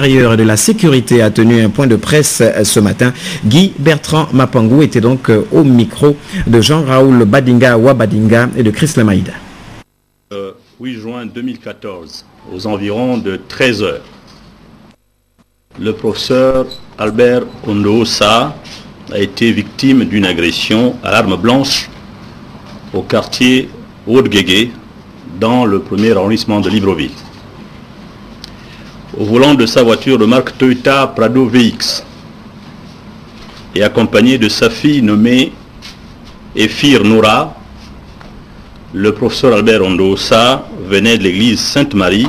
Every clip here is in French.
Et de la sécurité a tenu un point de presse ce matin. Guy Bertrand Mapangou était donc au micro de Jean-Raoul Badinga Wabadinga et de Chris Lemaïda. 8 juin 2014, aux environs de 13 h, le professeur Albert Ondoosa a été victime d'une agression à l'arme blanche au quartier Haute-Guégué, dans le premier arrondissement de Libreville. Au volant de sa voiture de marque Toyota Prado VX et accompagné de sa fille nommée Efir Noura, le professeur Albert Ondoosa venait de l'église Sainte-Marie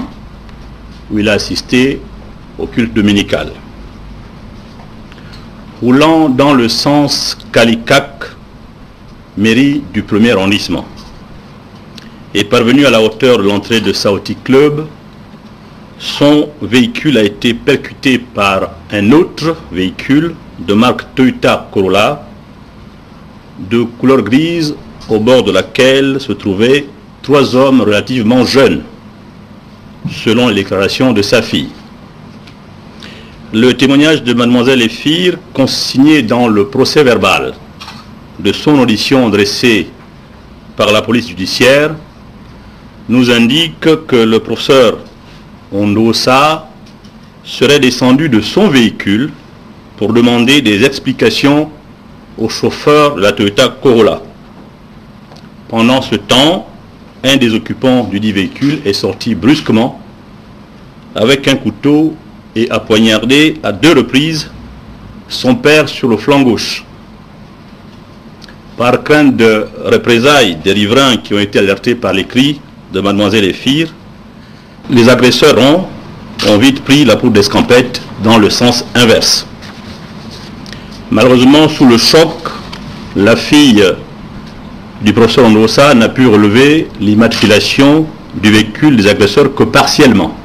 où il a assisté au culte dominical. Roulant dans le sens Calicac, mairie du premier arrondissement, et parvenu à la hauteur de l'entrée de Saouti Club, son véhicule a été percuté par un autre véhicule de marque Toyota Corolla de couleur grise, au bord de laquelle se trouvaient 3 hommes relativement jeunes, selon les déclarations de sa fille. Le témoignage de mademoiselle Efir, consigné dans le procès verbal de son audition dressée par la police judiciaire, nous indique que le professeur Ondoosa serait descendu de son véhicule pour demander des explications au chauffeur de la Toyota Corolla. Pendant ce temps, un des occupants du dit véhicule est sorti brusquement avec un couteau et a poignardé à 2 reprises son père sur le flanc gauche. Par crainte de représailles des riverains qui ont été alertés par les cris de mademoiselle Efir, les agresseurs ont vite pris la poudre d'escampette dans le sens inverse. Malheureusement, sous le choc, la fille du professeur Ondoosa n'a pu relever l'immatriculation du véhicule des agresseurs que partiellement.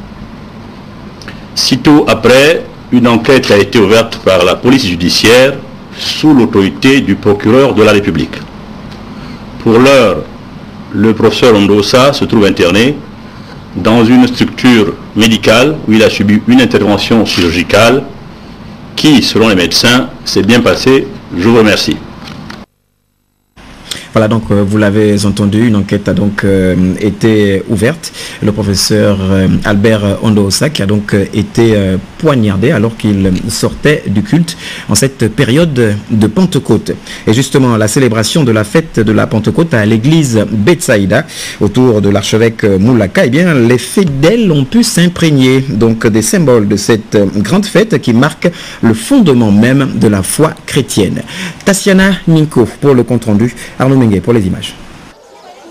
Sitôt après, une enquête a été ouverte par la police judiciaire sous l'autorité du procureur de la République. Pour l'heure, le professeur Ondoosa se trouve interné dans une structure médicale où il a subi une intervention chirurgicale qui, selon les médecins, s'est bien passée. Je vous remercie. Voilà, donc vous l'avez entendu, une enquête a donc été ouverte. Le professeur Albert Ondoosa qui a donc été poignardé alors qu'il sortait du culte en cette période de Pentecôte. Et justement, la célébration de la fête de la Pentecôte à l'église Betsaïda autour de l'archevêque Moulaka, eh bien, les fidèles ont pu s'imprégner donc des symboles de cette grande fête qui marque le fondement même de la foi chrétienne. Tassiana Ninko pour le compte-rendu, Arnaud Mengue pour les images.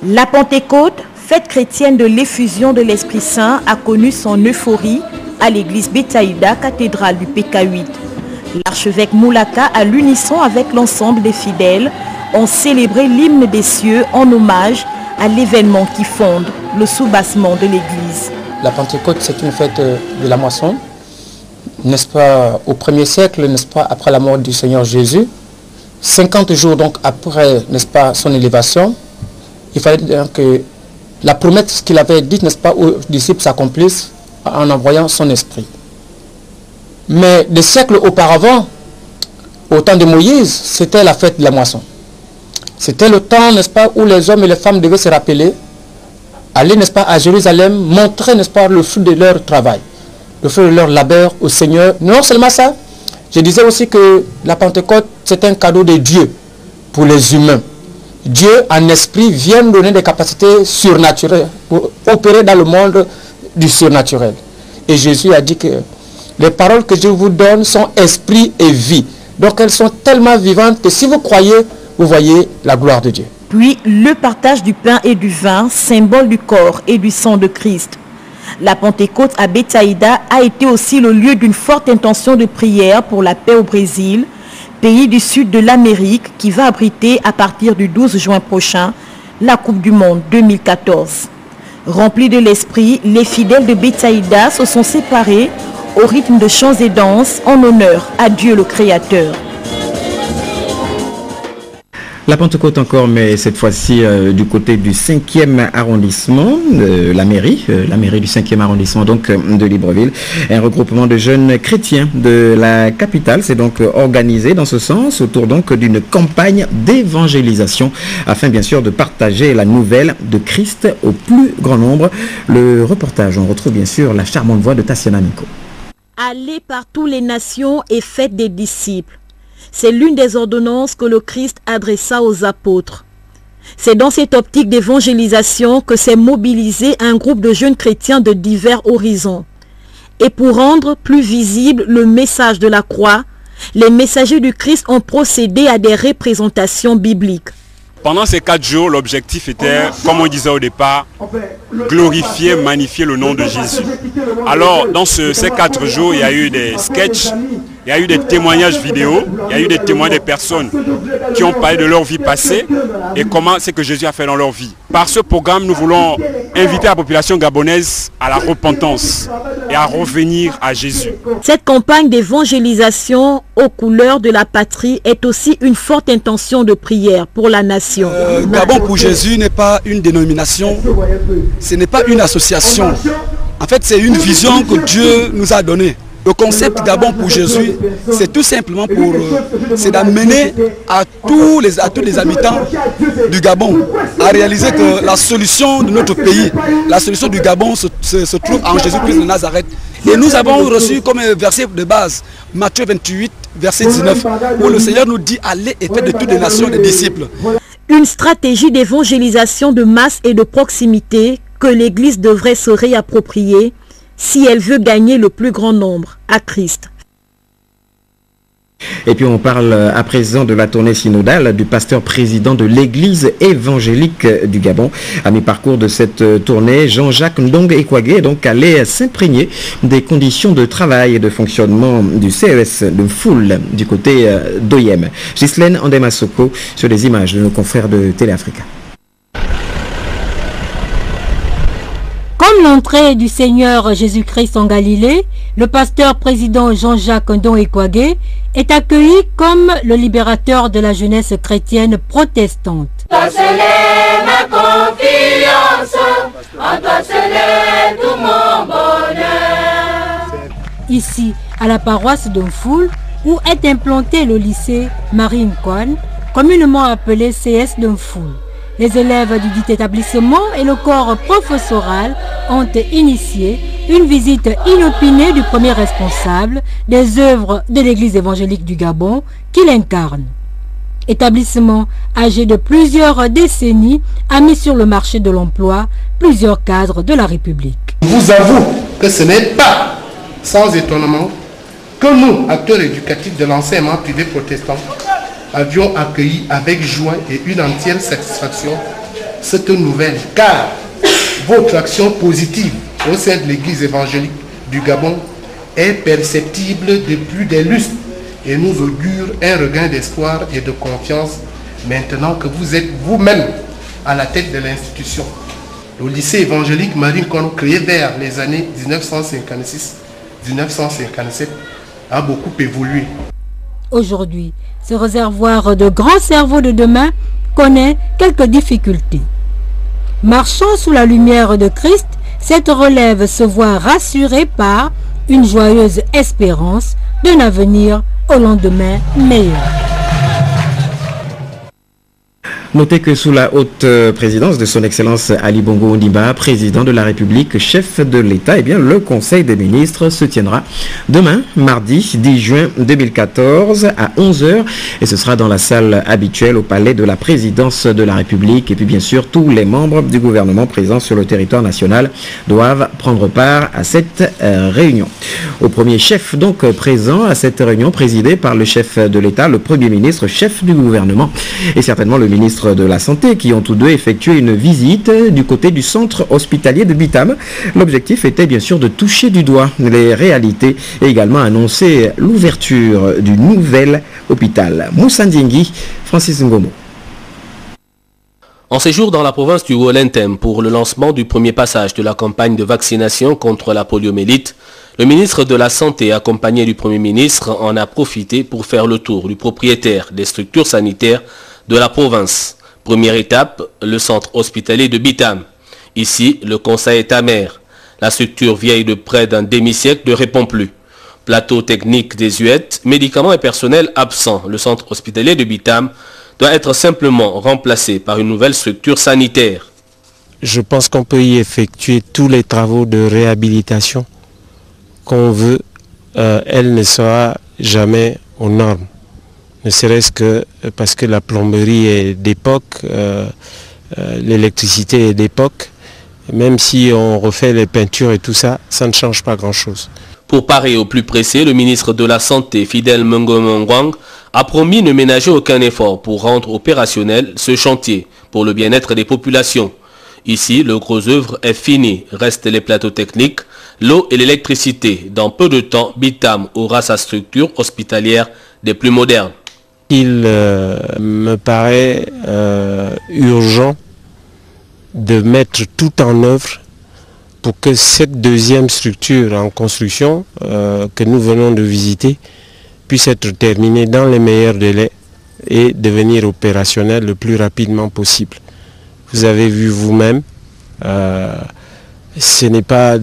La Pentecôte, fête chrétienne de l'effusion de l'Esprit Saint, a connu son euphorie à l'église Betsaïda, cathédrale du PK8. L'archevêque Moulaka, à l'unisson avec l'ensemble des fidèles, ont célébré l'hymne des cieux en hommage à l'événement qui fonde le soubassement de l'église. La Pentecôte, c'est une fête de la moisson, n'est-ce pas, au 1er siècle, n'est-ce pas, après la mort du Seigneur Jésus. 50 jours donc après, n'est-ce pas, son élévation, il fallait donc que la promesse qu'il avait dite, n'est-ce pas, aux disciples s'accomplisse en envoyant son esprit. Mais des siècles auparavant, au temps de Moïse, c'était la fête de la moisson. C'était le temps, n'est-ce pas, où les hommes et les femmes devaient se rappeler, aller, n'est-ce pas, à Jérusalem, montrer, n'est-ce pas, le fruit de leur travail, le fruit de leur labeur au Seigneur. Non seulement ça, je disais aussi que la Pentecôte, c'est un cadeau de Dieu pour les humains. Dieu, en esprit, vient nous donner des capacités surnaturelles pour opérer dans le monde du surnaturel. Et Jésus a dit que les paroles que je vous donne sont esprit et vie. Donc elles sont tellement vivantes que si vous croyez, vous voyez la gloire de Dieu. Puis le partage du pain et du vin, symbole du corps et du sang de Christ. La Pentecôte à Betsaïda a été aussi le lieu d'une forte intention de prière pour la paix au Brésil, pays du sud de l'Amérique qui va abriter à partir du 12 juin prochain la Coupe du Monde 2014. Remplis de l'esprit, les fidèles de Betsaïda se sont séparés au rythme de chants et danses en honneur à Dieu le Créateur. La Pentecôte encore, mais cette fois-ci du côté du 5e arrondissement, la mairie du 5e arrondissement donc de Libreville. Un regroupement de jeunes chrétiens de la capitale s'est donc organisé dans ce sens autour donc d'une campagne d'évangélisation afin bien sûr de partager la nouvelle de Christ au plus grand nombre. Le reportage, on retrouve bien sûr la charmante voix de Tatiana Nico. Allez par toutes les nations et faites des disciples. C'est l'une des ordonnances que le Christ adressa aux apôtres. C'est dans cette optique d'évangélisation que s'est mobilisé un groupe de jeunes chrétiens de divers horizons. Et pour rendre plus visible le message de la croix, les messagers du Christ ont procédé à des représentations bibliques. Pendant ces 4 jours, l'objectif était, comme on disait au départ, glorifier, magnifier le nom de Jésus. Alors, dans ces 4 jours, il y a eu des sketchs, il y a eu des témoignages vidéo, il y a eu des témoins des personnes qui ont parlé de leur vie passée et comment c'est que Jésus a fait dans leur vie. Par ce programme, nous voulons inviter la population gabonaise à la repentance et à revenir à Jésus. Cette campagne d'évangélisation aux couleurs de la patrie est aussi une forte intention de prière pour la nation. Gabon pour Jésus n'est pas une dénomination, ce n'est pas une association. En fait, c'est une vision que Dieu nous a donnée. Le concept Gabon pour Jésus, c'est tout simplement c'est d'amener à tous les habitants du Gabon à réaliser que la solution de notre pays, la solution du Gabon se trouve en Jésus-Christ de Nazareth. Et nous avons reçu comme verset de base Matthieu 28, verset 19, où le Seigneur nous dit allez et faites de toutes les nations des disciples. Une stratégie d'évangélisation de masse et de proximité que l'Église devrait se réapproprier si elle veut gagner le plus grand nombre à Christ. Et puis on parle à présent de la tournée synodale du pasteur président de l'église évangélique du Gabon. À mi-parcours de cette tournée, Jean-Jacques Ndong Ekwage est donc allé s'imprégner des conditions de travail et de fonctionnement du CES de Foule du côté d'Oyem. Ghislaine Andemasoko sur les images de nos confrères de Télé Africa. Comme l'entrée du Seigneur Jésus-Christ en Galilée, le pasteur président Jean-Jacques Ndong Ekwage est accueilli comme le libérateur de la jeunesse chrétienne protestante. Toi seul est ma confiance, en toi seul est tout mon bonheur. Ici, à la paroisse d'Onfoul, où est implanté le lycée Marie-Nkoan, communément appelé CS d'Onfoul. Les élèves du dit établissement et le corps professoral ont initié une visite inopinée du premier responsable des œuvres de l'église évangélique du Gabon qu'il incarne. Établissement âgé de plusieurs décennies a mis sur le marché de l'emploi plusieurs cadres de la République. Je vous avoue que ce n'est pas sans étonnement que nous, acteurs éducatifs de l'enseignement privé protestant, avions accueilli avec joie et une entière satisfaction cette nouvelle, car votre action positive au sein de l'église évangélique du Gabon est perceptible depuis des lustres et nous augure un regain d'espoir et de confiance maintenant que vous êtes vous-même à la tête de l'institution. Le lycée évangélique Marie-Nkoan, créé vers les années 1956-1957, a beaucoup évolué. Aujourd'hui, ce réservoir de grands cerveaux de demain connaît quelques difficultés. Marchant sous la lumière de Christ, cette relève se voit rassurée par une joyeuse espérance d'un avenir au lendemain meilleur. Notez que sous la haute présidence de son Excellence Ali Bongo Ondimba, président de la République, chef de l'État, le Conseil des ministres se tiendra demain, mardi 10 juin 2014 à 11h. Et ce sera dans la salle habituelle au palais de la présidence de la République. Et puis bien sûr, tous les membres du gouvernement présents sur le territoire national doivent prendre part à cette réunion. Au premier chef donc présent à cette réunion présidée par le chef de l'État, le Premier ministre, chef du gouvernement et certainement le ministre de la Santé qui ont tous deux effectué une visite du côté du centre hospitalier de Bitam. L'objectif était bien sûr de toucher du doigt les réalités et également annoncer l'ouverture du nouvel hôpital. Moussa Ndiengui, Francis Ngomo. En séjour dans la province du Wolentem pour le lancement du premier passage de la campagne de vaccination contre la poliomyélite, le ministre de la Santé, accompagné du Premier ministre, en a profité pour faire le tour du propriétaire des structures sanitaires de la province. Première étape, le centre hospitalier de Bitam. Ici, le constat est amer. La structure vieille de près d'un demi-siècle ne répond plus. Plateau technique désuète, médicaments et personnel absents. Le centre hospitalier de Bitam doit être simplement remplacé par une nouvelle structure sanitaire. Je pense qu'on peut y effectuer tous les travaux de réhabilitation qu'on veut. Elle ne sera jamais aux normes. Ne serait-ce que parce que la plomberie est d'époque, l'électricité est d'époque. Même si on refait les peintures et tout ça, ça ne change pas grand-chose. Pour parer au plus pressé, le ministre de la Santé, Fidel Mngomongwang, a promis ne ménager aucun effort pour rendre opérationnel ce chantier pour le bien-être des populations. Ici, le gros œuvre est fini. Restent les plateaux techniques, l'eau et l'électricité. Dans peu de temps, Bitam aura sa structure hospitalière des plus modernes. Il me paraît urgent de mettre tout en œuvre pour que cette deuxième structure en construction que nous venons de visiter puisse être terminée dans les meilleurs délais et devenir opérationnelle le plus rapidement possible. Vous avez vu vous-même, ce n'est pas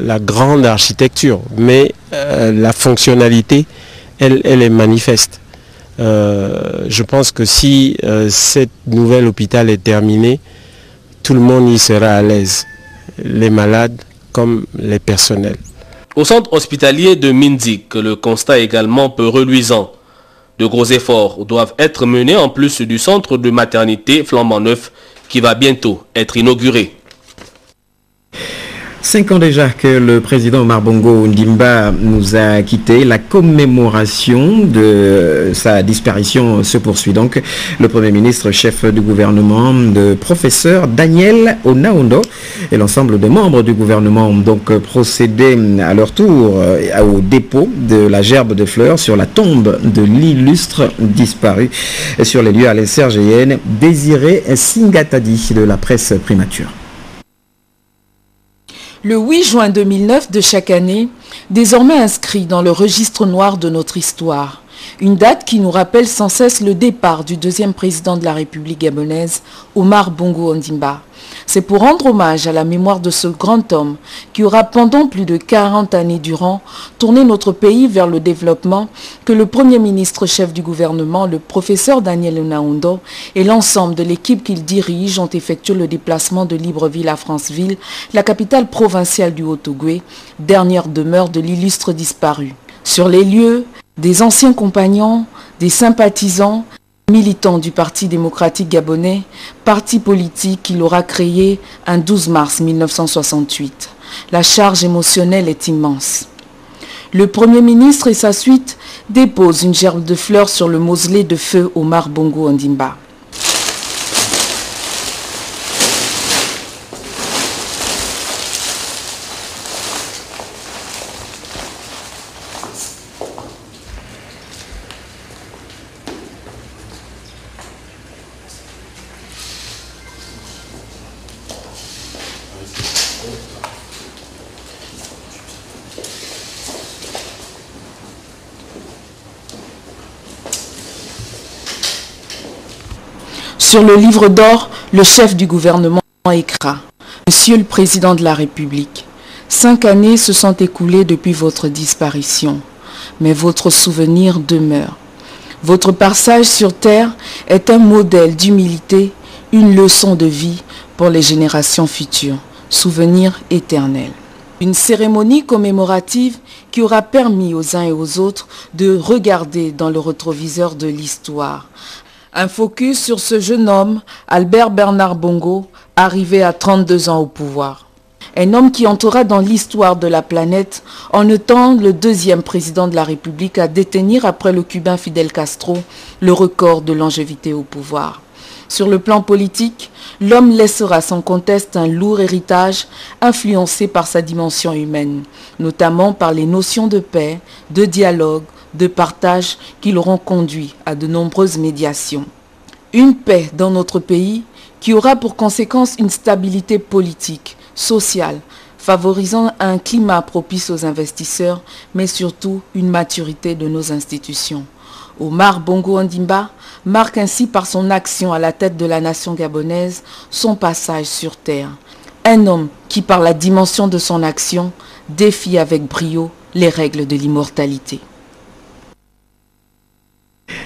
la grande architecture, mais la fonctionnalité, elle est manifeste. Je pense que si cette nouvelle hôpital est terminée, tout le monde y sera à l'aise, les malades comme les personnels. Au centre hospitalier de Minzik, le constat est également peu reluisant. De gros efforts doivent être menés en plus du centre de maternité flambant neuf qui va bientôt être inauguré. 5 ans déjà que le président Omar Bongo Ondimba nous a quittés. La commémoration de sa disparition se poursuit donc. Le Premier ministre, chef du gouvernement, le professeur Daniel Onaondo et l'ensemble des membres du gouvernement ont donc procédé à leur tour au dépôt de la gerbe de fleurs sur la tombe de l'illustre disparu. Sur les lieux, Alain Sergéenne, Désiré Singatadi de la presse primature. Le 8 juin 2009 de chaque année, désormais inscrit dans le registre noir de notre histoire. Une date qui nous rappelle sans cesse le départ du deuxième président de la République gabonaise, Omar Bongo Ondimba. C'est pour rendre hommage à la mémoire de ce grand homme qui aura pendant plus de 40 années durant tourné notre pays vers le développement que le Premier ministre chef du gouvernement, le professeur Daniel Onaondo et l'ensemble de l'équipe qu'il dirige ont effectué le déplacement de Libreville à Franceville, la capitale provinciale du Haut-Ogooué, dernière demeure de l'illustre disparu. Sur les lieux, des anciens compagnons, des sympathisants, militant du Parti démocratique gabonais, parti politique qu'il aura créé un 12 mars 1968. La charge émotionnelle est immense. Le Premier ministre et sa suite déposent une gerbe de fleurs sur le mausolée de feu Omar Bongo Ondimba. Sur le livre d'or, le chef du gouvernement écrit « Monsieur le Président de la République, 5 années se sont écoulées depuis votre disparition, mais votre souvenir demeure. Votre passage sur Terre est un modèle d'humilité, une leçon de vie pour les générations futures, souvenir éternel. » Une cérémonie commémorative qui aura permis aux uns et aux autres de regarder dans le rétroviseur de l'histoire. Un focus sur ce jeune homme, Albert Bernard Bongo, arrivé à 32 ans au pouvoir. Un homme qui entrera dans l'histoire de la planète en étant le deuxième président de la République à détenir après le Cubain Fidel Castro le record de longévité au pouvoir. Sur le plan politique, l'homme laissera sans conteste un lourd héritage influencé par sa dimension humaine, notamment par les notions de paix, de dialogue, de partage qui l'auront conduit à de nombreuses médiations. Une paix dans notre pays qui aura pour conséquence une stabilité politique, sociale, favorisant un climat propice aux investisseurs, mais surtout une maturité de nos institutions. Omar Bongo Ondimba marque ainsi par son action à la tête de la nation gabonaise son passage sur terre. Un homme qui, par la dimension de son action, défie avec brio les règles de l'immortalité.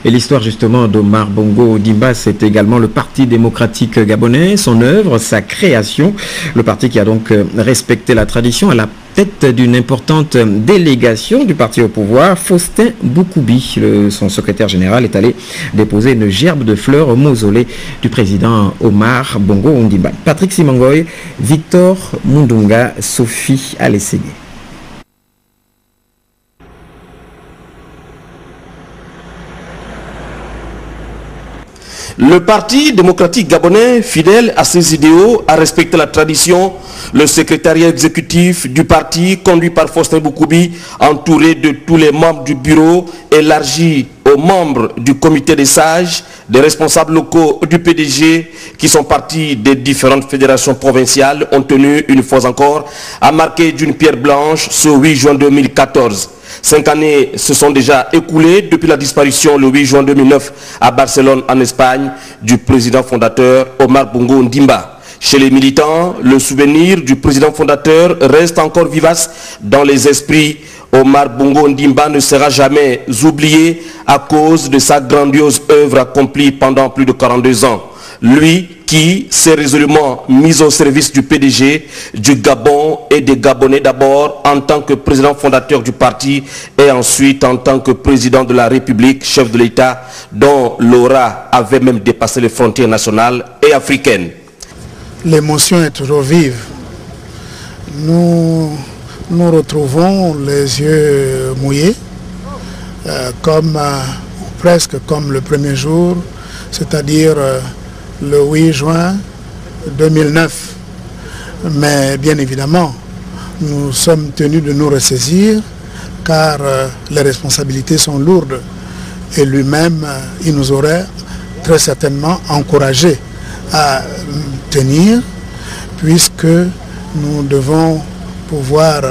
Et l'histoire justement d'Omar Bongo Ondimba, c'est également le Parti démocratique gabonais, son œuvre, sa création. Le parti qui a donc respecté la tradition à la tête d'une importante délégation du parti au pouvoir. Faustin Boukoubi, son secrétaire général, est allé déposer une gerbe de fleurs au mausolée du président Omar Bongo Ondimba. Patrick Simangoy, Victor Mundunga, Sophie Alessege. Le Parti démocratique gabonais, fidèle à ses idéaux, a respecté la tradition. Le secrétariat exécutif du parti, conduit par Faustin Boukoubi, entouré de tous les membres du bureau, élargi aux membres du comité des sages, des responsables locaux du PDG qui sont partis des différentes fédérations provinciales, ont tenu une fois encore à marquer d'une pierre blanche ce 8 juin 2014. 5 années se sont déjà écoulées depuis la disparition le 8 juin 2009 à Barcelone en Espagne du président fondateur Omar Bongo Ondimba. Chez les militants, le souvenir du président fondateur reste encore vivace dans les esprits. Omar Bongo Ondimba ne sera jamais oublié à cause de sa grandiose œuvre accomplie pendant plus de 42 ans. Lui qui s'est résolument mis au service du PDG, du Gabon et des Gabonais d'abord en tant que président fondateur du parti et ensuite en tant que président de la République, chef de l'État, dont l'aura avait même dépassé les frontières nationales et africaines. L'émotion est toujours vive. Nous retrouvons les yeux mouillés, presque comme le premier jour, c'est-à-dire le 8 juin 2009. Mais bien évidemment, nous sommes tenus de nous ressaisir car les responsabilités sont lourdes. Et lui-même, il nous aurait très certainement encouragé à tenir puisque nous devons pouvoir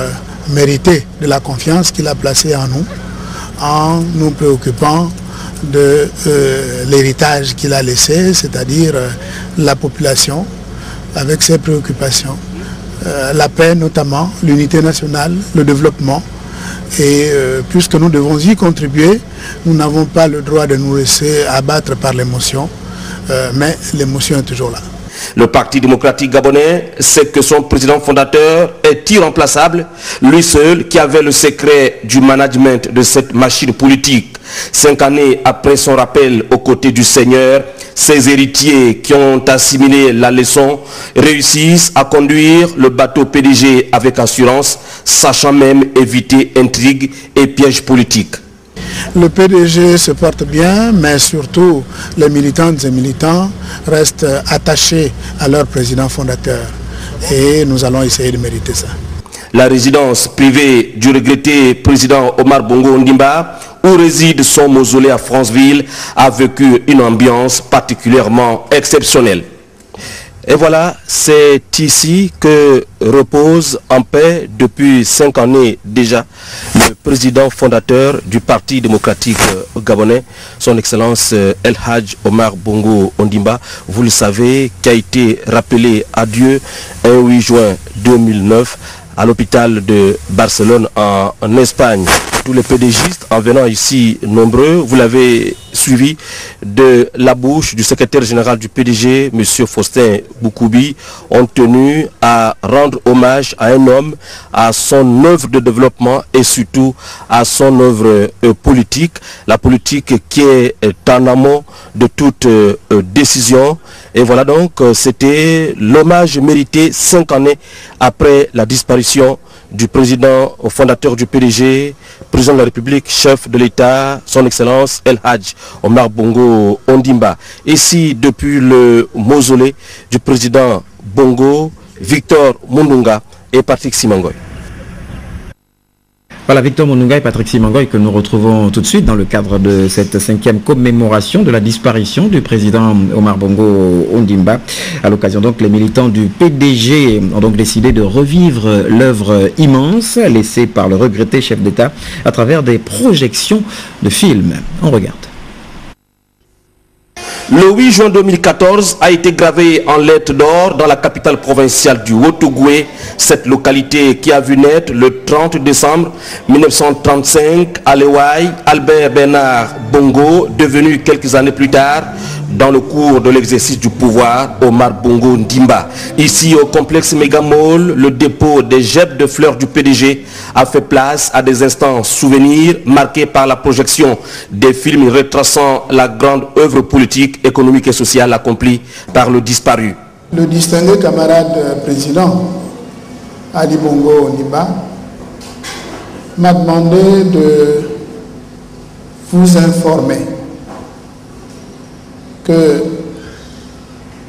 mériter de la confiance qu'il a placée en nous préoccupant de l'héritage qu'il a laissé, c'est-à-dire la population avec ses préoccupations, la paix notamment, l'unité nationale, le développement. Et puisque nous devons y contribuer, nous n'avons pas le droit de nous laisser abattre par l'émotion, mais l'émotion est toujours là. Le Parti démocratique gabonais sait que son président fondateur est irremplaçable, lui seul qui avait le secret du management de cette machine politique. 5 années après son rappel aux côtés du Seigneur, ses héritiers qui ont assimilé la leçon réussissent à conduire le bateau PDG avec assurance, sachant même éviter intrigues et pièges politiques. Le PDG se porte bien, mais surtout les militantes et militants restent attachés à leur président fondateur. Et nous allons essayer de mériter ça. La résidence privée du regretté président Omar Bongo Ondimba, où réside son mausolée à Franceville, a vécu une ambiance particulièrement exceptionnelle. Et voilà, c'est ici que repose en paix depuis 5 années déjà le président fondateur du Parti démocratique gabonais, son Excellence El Hadj Omar Bongo Ondimba, vous le savez, qui a été rappelé à Dieu un 8 juin 2009 à l'hôpital de Barcelone en Espagne. Tous les PDGistes en venant ici nombreux, vous l'avez suivi de la bouche du secrétaire général du PDG, M. Faustin Boukoubi, ont tenu à rendre hommage à un homme, à son œuvre de développement et surtout à son œuvre politique. La politique qui est en amont de toute décision. Et voilà donc, c'était l'hommage mérité 5 années après la disparition du président fondateur du PDG, président de la République, chef de l'État, son Excellence El Hadj Omar Bongo Ondimba. Ici, depuis le mausolée du président Bongo, Victor Mundunga et Patrick Simangoy. Voilà, Victor Monunga et Patrick Simangoy que nous retrouvons tout de suite dans le cadre de cette 5e commémoration de la disparition du président Omar Bongo Ondimba. À l'occasion donc, les militants du PDG ont donc décidé de revivre l'œuvre immense laissée par le regretté chef d'État à travers des projections de films. On regarde. Le 8 juin 2014 a été gravé en lettres d'or dans la capitale provinciale du Haut-Ogooué, cette localité qui a vu naître le 30 décembre 1935 à Léouaï, Albert Bernard Bongo, devenu quelques années plus tard, dans le cours de l'exercice du pouvoir, Omar Bongo Ondimba. Ici au complexe Megamall, le dépôt des gerbes de fleurs du PDG a fait place à des instants souvenirs marqués par la projection des films retraçant la grande œuvre politique, économique et sociale accomplie par le disparu. Le distingué camarade président Ali Bongo Ondimba m'a demandé de vous informer que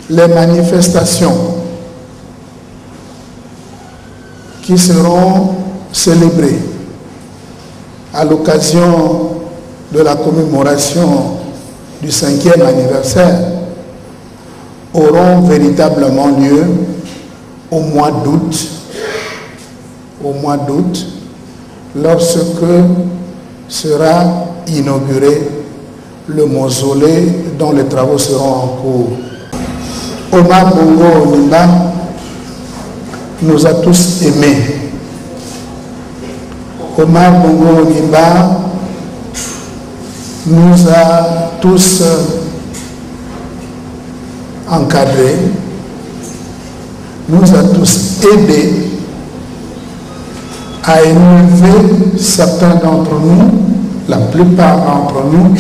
les manifestations qui seront célébrées à l'occasion de la commémoration du 5e anniversaire auront véritablement lieu au mois d'août, lorsque sera inauguré le mausolée dont les travaux seront en cours. Omar Bongo Ondimba nous a tous aimés. Omar Bongo Ondimba nous a tous encadrés, nous a tous aidés à élever certains d'entre nous, la plupart d'entre nous,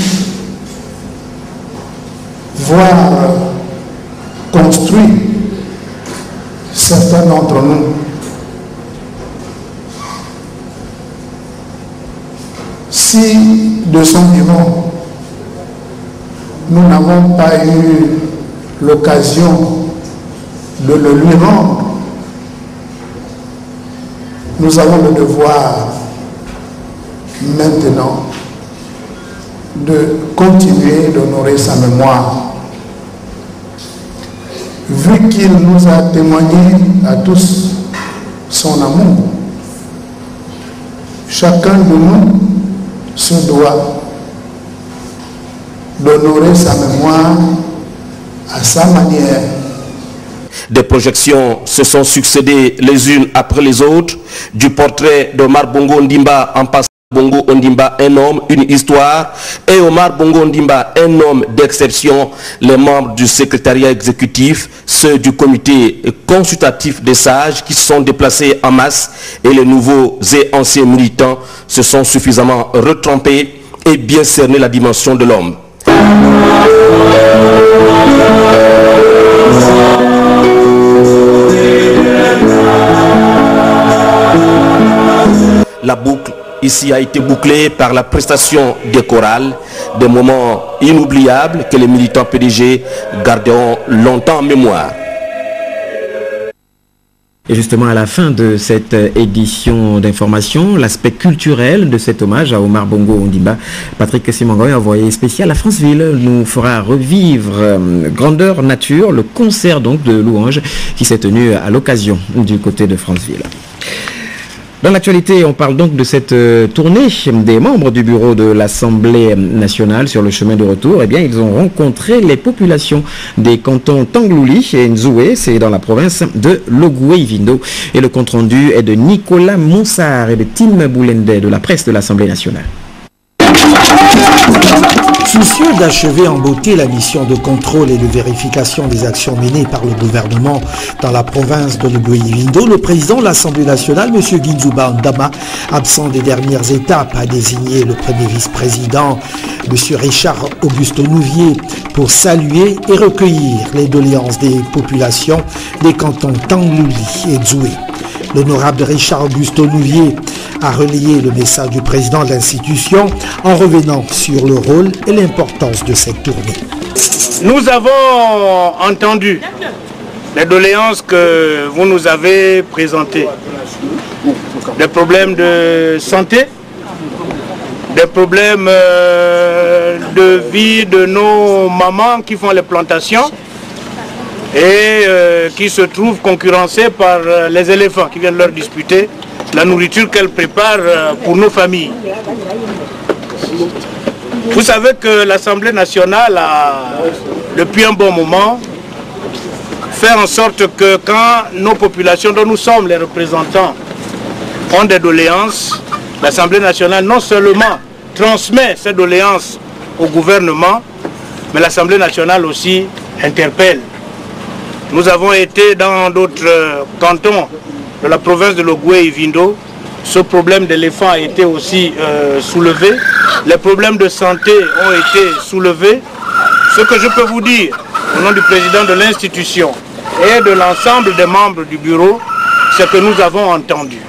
voire construit certains d'entre nous. Si de son vivant, nous n'avons pas eu l'occasion de le lui rendre, nous avons le devoir maintenant de continuer d'honorer sa mémoire. Vu qu'il nous a témoigné à tous son amour, chacun de nous se doit d'honorer sa mémoire à sa manière. Des projections se sont succédées les unes après les autres, du portrait d'Omar Bongo Ondimba en passant Bongo Ondimba, un homme, une histoire, et Omar Bongo Ondimba, un homme d'exception. Les membres du secrétariat exécutif, ceux du comité consultatif des sages qui se sont déplacés en masse et les nouveaux et anciens militants se sont suffisamment retrempés et bien cerné la dimension de l'homme. La boucle ici a été bouclée par la prestation des chorales, des moments inoubliables que les militants PDG garderont longtemps en mémoire. Et justement, à la fin de cette édition d'information, l'aspect culturel de cet hommage à Omar Bongo Ondimba, Patrick Simangoy, envoyé spécial à Franceville, nous fera revivre Grandeur Nature, le concert donc de louanges qui s'est tenu à l'occasion du côté de Franceville. Dans l'actualité, on parle donc de cette tournée des membres du bureau de l'Assemblée nationale sur le chemin de retour. Eh bien, ils ont rencontré les populations des cantons Tanglouli et Nzoué, c'est dans la province de Logoué-Vindo. Et le compte-rendu est de Nicolas Monsard et de Tim Boulende de la presse de l'Assemblée nationale. Soucieux d'achever en beauté la mission de contrôle et de vérification des actions menées par le gouvernement dans la province de Logoué-Vindo, le président de l'Assemblée nationale, M. Guinzouba Ndama, absent des dernières étapes, a désigné le premier vice-président, M. Richard Augusto Nouvier, pour saluer et recueillir les doléances des populations des cantons Tanglouli et Nzoué. L'honorable Richard Augusto Nouvier a relayé le message du président de l'institution en revenant sur le rôle et l'importance de cette tournée. Nous avons entendu les doléances que vous nous avez présentées. Des problèmes de santé, des problèmes de vie de nos mamans qui font les plantations et qui se trouvent concurrencées par les éléphants qui viennent leur disputer la nourriture qu'elles préparent pour nos familles. Vous savez que l'Assemblée nationale a, depuis un bon moment, fait en sorte que quand nos populations dont nous sommes les représentants ont des doléances, l'Assemblée nationale non seulement transmet ces doléances au gouvernement, mais l'Assemblée nationale aussi interpelle. Nous avons été dans d'autres cantons de la province de Logoué et Vindo. Ce problème d'éléphant a été aussi soulevé. Les problèmes de santé ont été soulevés. Ce que je peux vous dire au nom du président de l'institution et de l'ensemble des membres du bureau, c'est que nous avons entendu.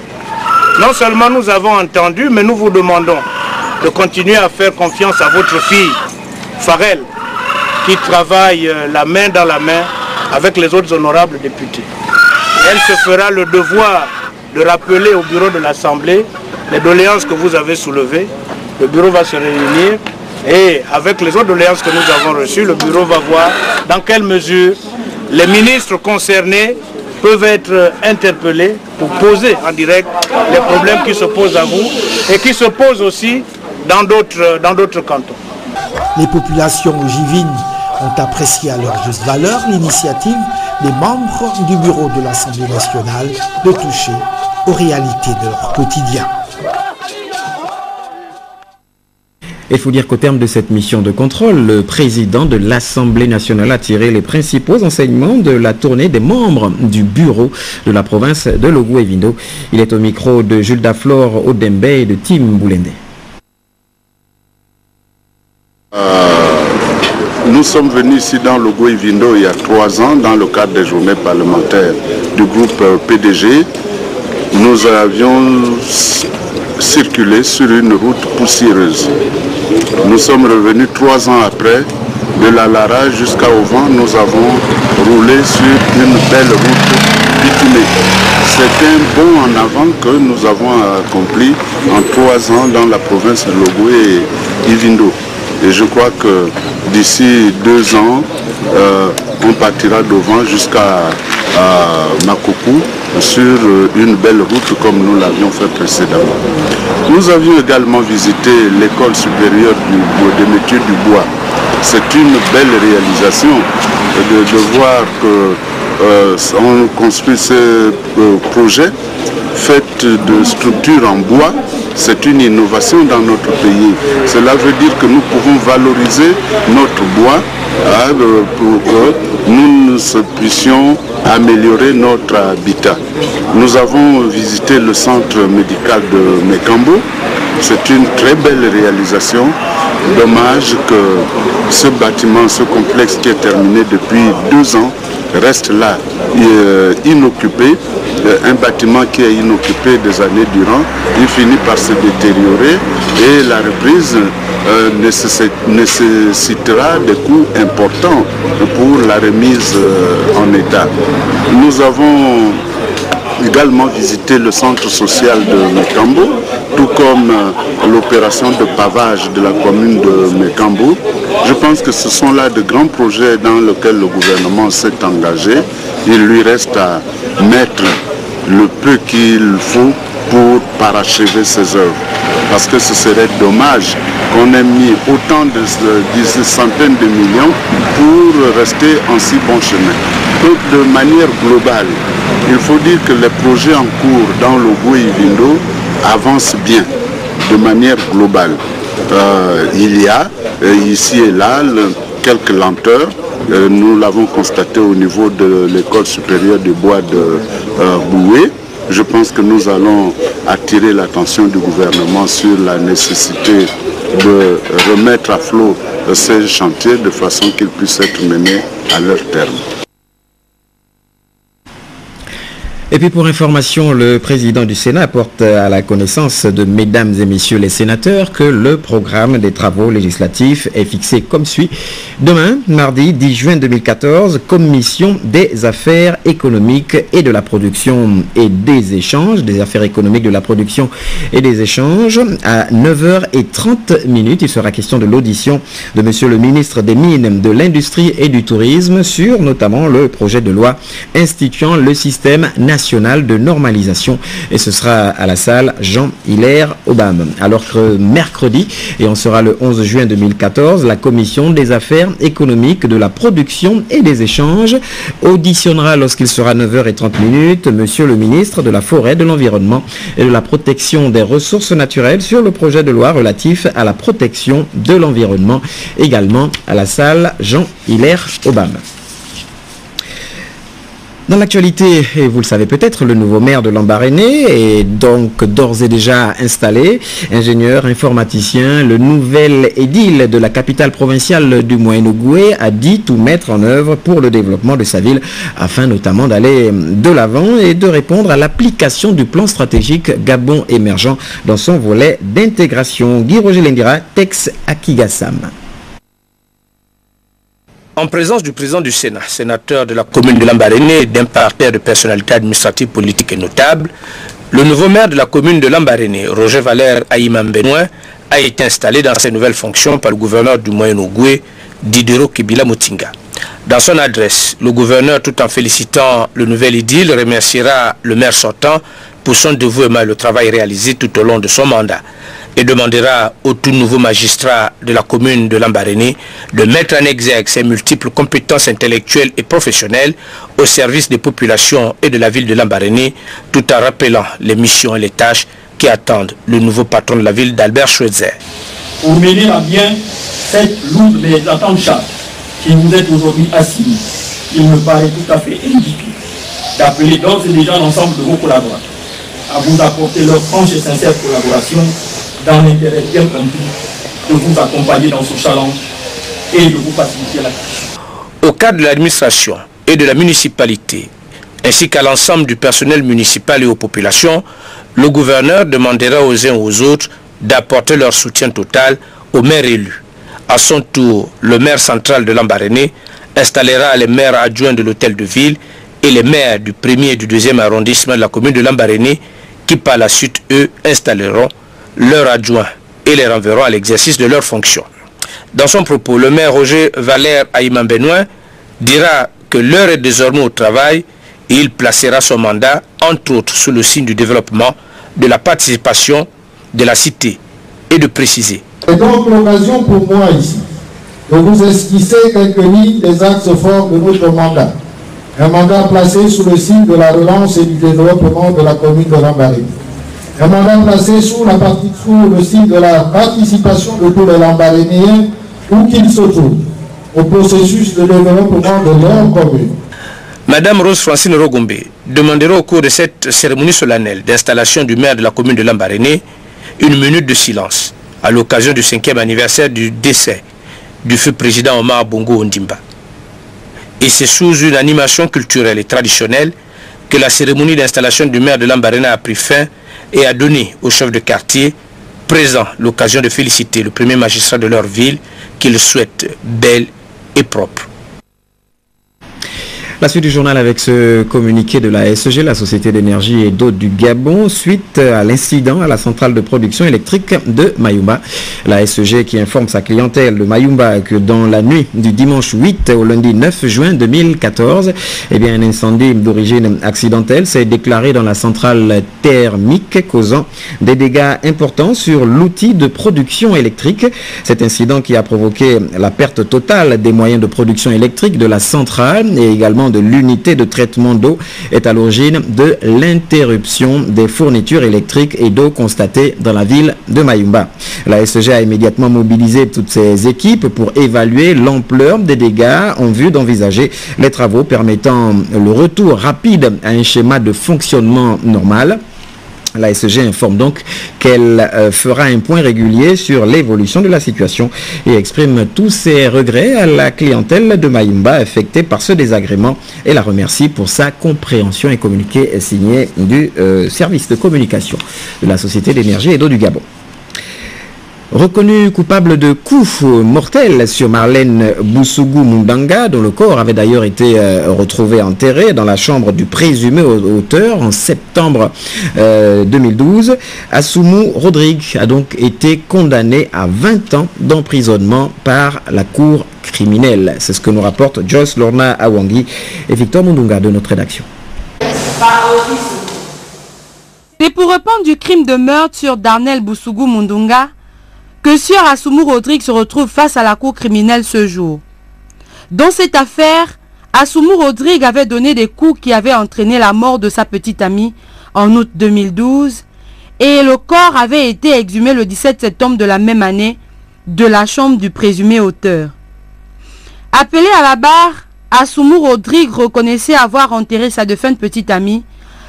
Non seulement nous avons entendu, mais nous vous demandons de continuer à faire confiance à votre fille, Farel, qui travaille la main dans la main avec les autres honorables députés. Elle se fera le devoir de rappeler au bureau de l'Assemblée les doléances que vous avez soulevées. Le bureau va se réunir et avec les autres doléances que nous avons reçues, le bureau va voir dans quelle mesure les ministres concernés peuvent être interpellés pour poser en direct les problèmes qui se posent à vous et qui se posent aussi dans d'autres cantons. Les populations ogivines ont apprécié à leur juste valeur l'initiative des membres du bureau de l'Assemblée nationale de toucher aux réalités de leur quotidien. Il faut dire qu'au terme de cette mission de contrôle, le président de l'Assemblée nationale a tiré les principaux enseignements de la tournée des membres du bureau de la province de Logoué et Vindo. Il est au micro de Jules Daflor Odembe et de Tim Boulende. Nous sommes venus ici dans Logoué et Vindo il y a 3 ans dans le cadre des journées parlementaires du groupe PDG. Nous avions circulé sur une route poussiéreuse. Nous sommes revenus 3 ans après, de la Lara jusqu'à Auvent, nous avons roulé sur une belle route bitumée. C'est un bond en avant que nous avons accompli en 3 ans dans la province de Logoué et Vindo. Et je crois que d'ici 2 ans, on partira d'Auvent jusqu'à Makoukou sur une belle route comme nous l'avions fait précédemment. Nous avions également visité l'école supérieure des métiers du bois. C'est une belle réalisation de voir qu'on construit ce projet fait de structures en bois. C'est une innovation dans notre pays. Cela veut dire que nous pouvons valoriser notre bois pour que nous puissions améliorer notre habitat. Nous avons visité le centre médical de Mekambo. C'est une très belle réalisation. Dommage que ce bâtiment, ce complexe qui est terminé depuis 2 ans, reste là, inoccupé. Un bâtiment qui est inoccupé des années durant, il finit par se détériorer et la reprise nécessitera des coûts importants pour la remise en état. Nous avons également visité le centre social de Mekambo, tout comme l'opération de pavage de la commune de Mekambo. Je pense que ce sont là de grands projets dans lesquels le gouvernement s'est engagé. Il lui reste à mettre le peu qu'il faut pour parachever ses œuvres. Parce que ce serait dommage qu'on ait mis autant de centaines de millions pour rester en si bon chemin. Donc de manière globale, il faut dire que les projets en cours dans Logoué et Vindo avancent bien, de manière globale. Il y a ici et là quelques lenteurs. Nous l'avons constaté au niveau de l'école supérieure du bois de Boué. Je pense que nous allons attirer l'attention du gouvernement sur la nécessité de remettre à flot ces chantiers de façon qu'ils puissent être menés à leur terme. Et puis pour information, le président du Sénat apporte à la connaissance de mesdames et messieurs les sénateurs que le programme des travaux législatifs est fixé comme suit. Demain, mardi 10 juin 2014, commission des affaires économiques et de la production et des échanges, des affaires économiques de la production et des échanges, à 9h30. Il sera question de l'audition de monsieur le ministre des Mines, de l'Industrie et du Tourisme sur notamment le projet de loi instituant le système national de normalisation, et ce sera à la salle Jean-Hilaire Obama. Alors que mercredi, et on sera le 11 juin 2014, la commission des affaires économiques de la production et des échanges auditionnera lorsqu'il sera 9h30 monsieur le ministre de la Forêt, de l'Environnement et de la Protection des Ressources Naturelles sur le projet de loi relatif à la protection de l'environnement, également à la salle Jean-Hilaire Obama. Dans l'actualité, et vous le savez peut-être, le nouveau maire de Lambaréné est donc d'ores et déjà installé. Ingénieur, informaticien, le nouvel édile de la capitale provinciale du Moyen-Ogooué a dit tout mettre en œuvre pour le développement de sa ville, afin notamment d'aller de l'avant et de répondre à l'application du plan stratégique Gabon émergent dans son volet d'intégration. Guy Roger Lendira, Tex Akigassam. En présence du président du Sénat, sénateur de la commune de Lambaréné et d'un parterre de personnalités administratives, politiques et notables, le nouveau maire de la commune de Lambaréné, Roger Valère Aïman Benoît, a été installé dans ses nouvelles fonctions par le gouverneur du Moyen-Ogooué, Didero Kibila Motinga. Dans son adresse, le gouverneur, tout en félicitant le nouvel édile, remerciera le maire sortant pour son dévouement et le travail réalisé tout au long de son mandat, et demandera au tout nouveau magistrat de la commune de Lambaréné de mettre en exergue ses multiples compétences intellectuelles et professionnelles au service des populations et de la ville de Lambaréné, tout en rappelant les missions et les tâches qui attendent le nouveau patron de la ville d'Albert Schweitzer. Pour mener à bien cette lourde mais attente charge qui vous êtes aujourd'hui assis, il me paraît tout à fait indiqué d'appeler d'ores et déjà l'ensemble de vos collaborateurs à vous apporter leur franche et sincère collaboration dans l'intérêt bien compris de vous accompagner dans ce challenge et de vous faciliter la tâche. Au cadre de l'administration et de la municipalité, ainsi qu'à l'ensemble du personnel municipal et aux populations, le gouverneur demandera aux uns aux autres d'apporter leur soutien total au maire élu. À son tour, le maire central de Lambaréné installera les maires adjoints de l'hôtel de ville et les maires du 1er et du 2e arrondissement de la commune de Lambaréné qui par la suite, eux, installeront leurs adjoints et les renverront à l'exercice de leurs fonctions. Dans son propos, le maire Roger Valère Aïman Benoît dira que l'heure est désormais au travail et il placera son mandat, entre autres, sous le signe du développement, de la participation, de la cité et de préciser. C'est donc l'occasion pour moi ici de vous esquisser quelques lignes des axes forts de notre mandat. Un mandat placé sous le signe de la relance et du développement de la commune de Lambaréné. Un mandat placé sous le signe de la participation de tous les Lambarénéens, où qu'ils se trouvent, au processus de développement de leur commune. Madame Rose Francine Rogombe demandera au cours de cette cérémonie solennelle d'installation du maire de la commune de Lambaréné une minute de silence à l'occasion du 5e anniversaire du décès du feu président Omar Bongo Ondimba. Et c'est sous une animation culturelle et traditionnelle que la cérémonie d'installation du maire de Lambaréné a pris fin et a donné au chef de quartier présent l'occasion de féliciter le premier magistrat de leur ville qu'il souhaite belle et propre. La suite du journal avec ce communiqué de la SEG, la Société d'énergie et d'eau du Gabon, suite à l'incident à la centrale de production électrique de Mayumba. La SEG qui informe sa clientèle de Mayumba que dans la nuit du dimanche 8 au lundi 9 juin 2014, un incendie d'origine accidentelle s'est déclaré dans la centrale thermique, causant des dégâts importants sur l'outil de production électrique. Cet incident qui a provoqué la perte totale des moyens de production électrique de la centrale et également de l'unité de traitement d'eau est à l'origine de l'interruption des fournitures électriques et d'eau constatées dans la ville de Mayumba. La SEG a immédiatement mobilisé toutes ses équipes pour évaluer l'ampleur des dégâts en vue d'envisager les travaux permettant le retour rapide à un schéma de fonctionnement normal. La SG informe donc qu'elle fera un point régulier sur l'évolution de la situation et exprime tous ses regrets à la clientèle de Mayumba affectée par ce désagrément et la remercie pour sa compréhension. Et communiqué signé du service de communication de la Société d'énergie et d'eau du Gabon. Reconnu coupable de coups mortels sur Marlène Bousougou Mundanga, dont le corps avait d'ailleurs été retrouvé enterré dans la chambre du présumé auteur en septembre 2012, Assoumou Rodrigue a donc été condamné à 20 ans d'emprisonnement par la cour criminelle. C'est ce que nous rapportent Joyce Lorna Awangi et Victor Mundunga de notre rédaction. C'est pour répondre du crime de meurtre sur Darnel Bousougou Mundunga que Sieur Assoumou Rodrigue se retrouve face à la cour criminelle ce jour. Dans cette affaire, Assoumou Rodrigue avait donné des coups qui avaient entraîné la mort de sa petite amie en août 2012 et le corps avait été exhumé le 17 septembre de la même année de la chambre du présumé auteur. Appelé à la barre, Assoumou Rodrigue reconnaissait avoir enterré sa défunte petite amie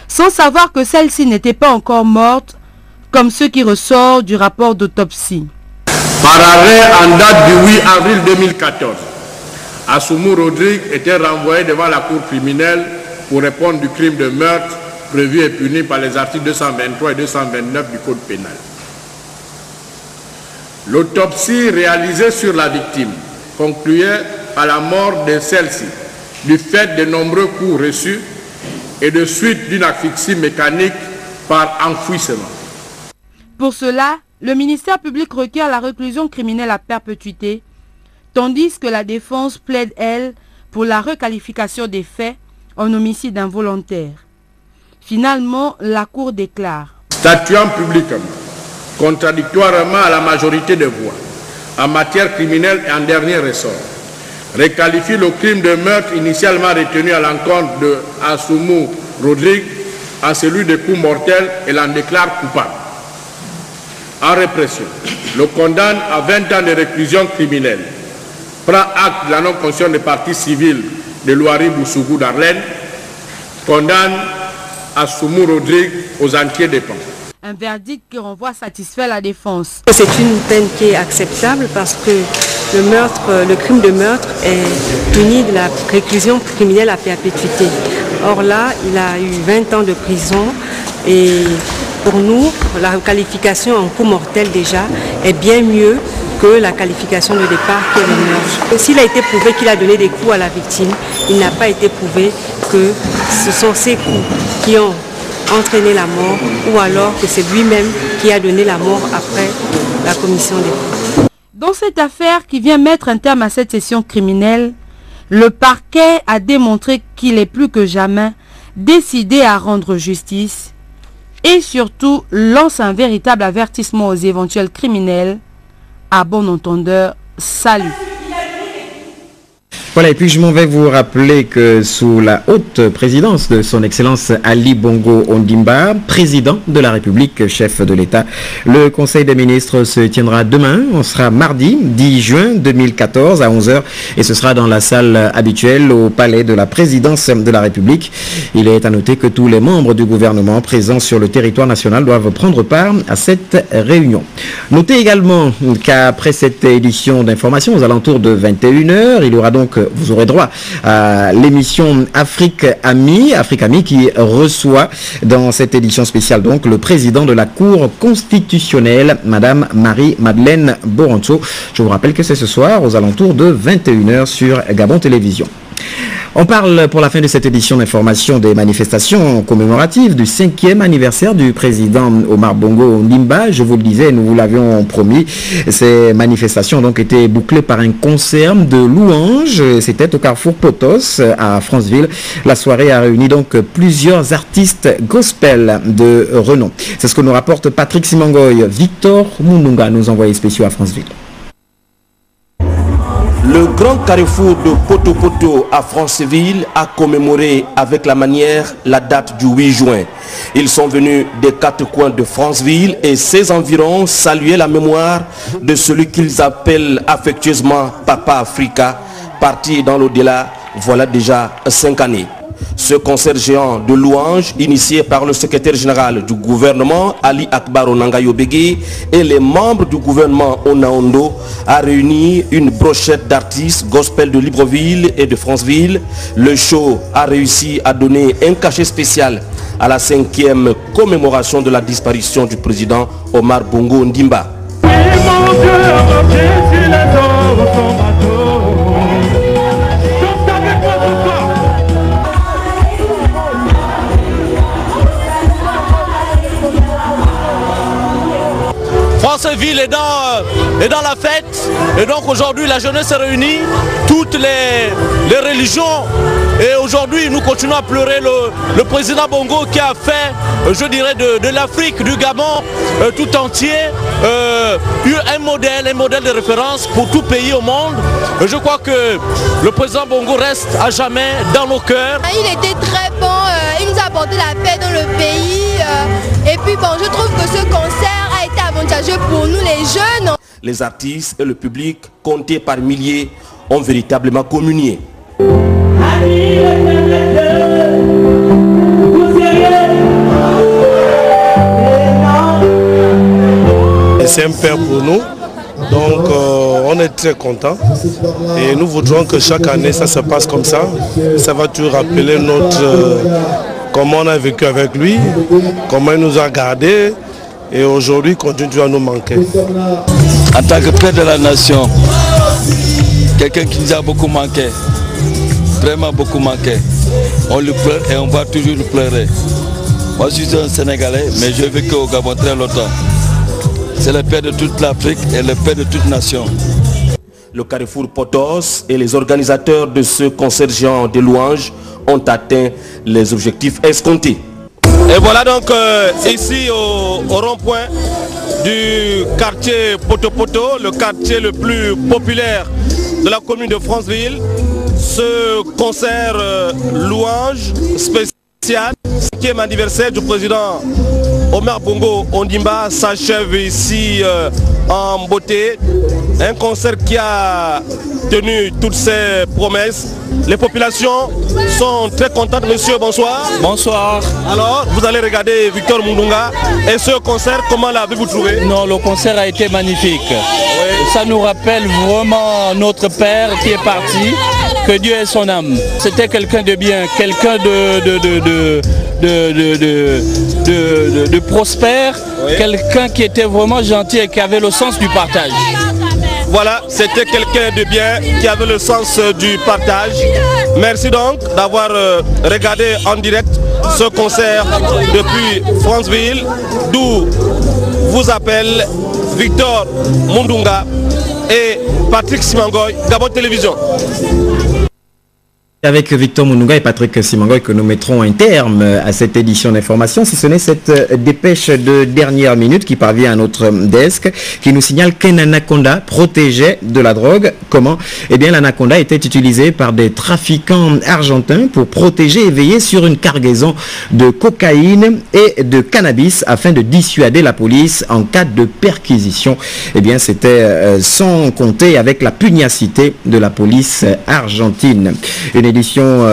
sans savoir que celle-ci n'était pas encore morte, comme ce qui ressort du rapport d'autopsie. Par arrêt en date du 8 avril 2014, Assoumou Rodrigue était renvoyé devant la cour criminelle pour répondre du crime de meurtre prévu et puni par les articles 223 et 229 du Code pénal. L'autopsie réalisée sur la victime concluait à la mort de celle-ci du fait de nombreux coups reçus et de suite d'une asphyxie mécanique par enfouissement. Pour cela, le ministère public requiert la réclusion criminelle à perpétuité, tandis que la défense plaide, elle, pour la requalification des faits en homicide involontaire. Finalement, la Cour déclare: statuant publiquement, contradictoirement à la majorité des voix, en matière criminelle et en dernier ressort, requalifie le crime de meurtre initialement retenu à l'encontre de Assoumou Rodrigue en celui de coups mortels et l'en déclare coupable. En répression, le condamne à 20 ans de réclusion criminelle, prend acte de la non-conscience des parties civiles de Louari Bousougou d'Arlène, condamne Assoumou Rodrigue aux entiers dépens. Un verdict qui renvoie satisfait la défense. C'est une peine qui est acceptable parce que le crime de meurtre est puni de la réclusion criminelle à perpétuité. Or là, il a eu 20 ans de prison et pour nous, la qualification en coup mortel déjà est bien mieux que la qualification de départ qui est le meurtre. S'il a été prouvé qu'il a donné des coups à la victime, il n'a pas été prouvé que ce sont ces coups qui ont entraîné la mort ou alors que c'est lui-même qui a donné la mort après la commission des coups. Dans cette affaire qui vient mettre un terme à cette session criminelle, le parquet a démontré qu'il est plus que jamais décidé à rendre justice et surtout lance un véritable avertissement aux éventuels criminels. À bon entendeur, salut. Voilà, et puis je m'en vais vous rappeler que sous la haute présidence de son Excellence Ali Bongo Ondimba, président de la République, chef de l'État, le Conseil des ministres se tiendra demain. On sera mardi 10 juin 2014 à 11h et ce sera dans la salle habituelle au palais de la présidence de la République. Il est à noter que tous les membres du gouvernement présents sur le territoire national doivent prendre part à cette réunion. Notez également qu'après cette édition d'information aux alentours de 21h, il y aura donc, vous aurez droit à l'émission Afrique Ami qui reçoit dans cette édition spéciale donc le président de la Cour constitutionnelle, Madame Marie-Madeleine Boronto. Je vous rappelle que c'est ce soir aux alentours de 21h sur Gabon Télévision. On parle pour la fin de cette édition d'information des manifestations commémoratives du 5e anniversaire du président Omar Bongo Ondimba. Je vous le disais, nous vous l'avions promis, ces manifestations ont donc été bouclées par un concert de louanges. C'était au Carrefour Potos à Franceville. La soirée a réuni donc plusieurs artistes gospel de renom. C'est ce que nous rapporte Patrick Simangoy. Victor Mundunga, nos envoyés spéciaux à Franceville. Le grand carrefour de Poto à Franceville a commémoré avec la manière la date du 8 juin. Ils sont venus des quatre coins de Franceville et ses environs saluer la mémoire de celui qu'ils appellent affectueusement Papa Africa, parti dans l'au-delà voilà déjà 5 années. Ce concert géant de louanges, initié par le secrétaire général du gouvernement, Ali Akbar Onangayobege, et les membres du gouvernement Onaondo, a réuni une brochette d'artistes gospel de Libreville et de Franceville. Le show a réussi à donner un cachet spécial à la 5e commémoration de la disparition du président Omar Bongo Ondimba. Franceville est dans la fête, et donc aujourd'hui la jeunesse est réunie, toutes les religions, et aujourd'hui nous continuons à pleurer le président Bongo qui a fait, je dirais, de l'Afrique, du Gabon tout entier, un modèle de référence pour tout pays au monde. Je crois que le président Bongo reste à jamais dans nos cœurs. Il était très bon, il nous a apporté la paix dans le pays, et puis bon, je trouve que ce concert a été avantageux pour nous les jeunes. Les artistes et le public, comptés par milliers, ont véritablement communié. C'est un père pour nous, donc on est très contents et nous voudrons que chaque année ça se passe comme ça. Ça va toujours rappeler comment on a vécu avec lui, comment il nous a gardés et aujourd'hui continue à nous manquer. En tant que père de la nation, quelqu'un qui nous a beaucoup manqué, vraiment beaucoup manqué. On le pleure et on va toujours le pleurer. Moi je suis un Sénégalais mais j'ai vécu au Gabon très longtemps. C'est le père de toute l'Afrique et le père de toute nation. Le Carrefour Potos et les organisateurs de ce concert géant de louanges ont atteint les objectifs escomptés. Et voilà donc ici au rond-point du quartier Poto-Poto, le quartier le plus populaire de la commune de Franceville, ce concert louange spécial, 5e anniversaire du président Omar Bongo Ondimba s'achève ici en beauté. Un concert qui a tenu toutes ses promesses. Les populations sont très contentes. Monsieur, bonsoir. Bonsoir. Alors, vous allez regarder Victor Mundunga. Et ce concert, comment l'avez-vous trouvé? Non, le concert a été magnifique. Oui. Ça nous rappelle vraiment notre père qui est parti. Que Dieu ait son âme. C'était quelqu'un de bien, quelqu'un de prospère, oui. Quelqu'un qui était vraiment gentil et qui avait le sens du partage. Voilà, c'était quelqu'un de bien qui avait le sens du partage. Merci donc d'avoir regardé en direct ce concert depuis Franceville, d'où vous appelle Victor Mundunga et Patrick Simangoy, Gabon Télévision. Avec Victor Mundunga et Patrick Simangoy que nous mettrons un terme à cette édition d'information, si ce n'est cette dépêche de dernière minute qui parvient à notre desk, qui nous signale qu'un anaconda protégeait de la drogue. Comment? Eh bien, l'anaconda était utilisé par des trafiquants argentins pour protéger et veiller sur une cargaison de cocaïne et de cannabis afin de dissuader la police en cas de perquisition. Eh bien, c'était sans compter avec la pugnacité de la police argentine. Une édition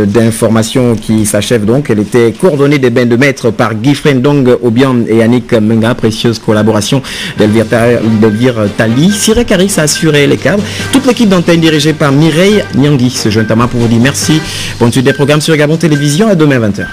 d'information qui s'achève donc. Elle était coordonnée des bains de maître par Guy Frendong Obian et Yannick Menga. Précieuse collaboration d'Elvire Tali. Cyril Caris a assuré les cadres. Toute l'équipe d'antenne dirigée par Mireille Nyangui se joint à moi pour vous dire merci. Bonne suite des programmes sur Gabon Télévision. À demain 20h.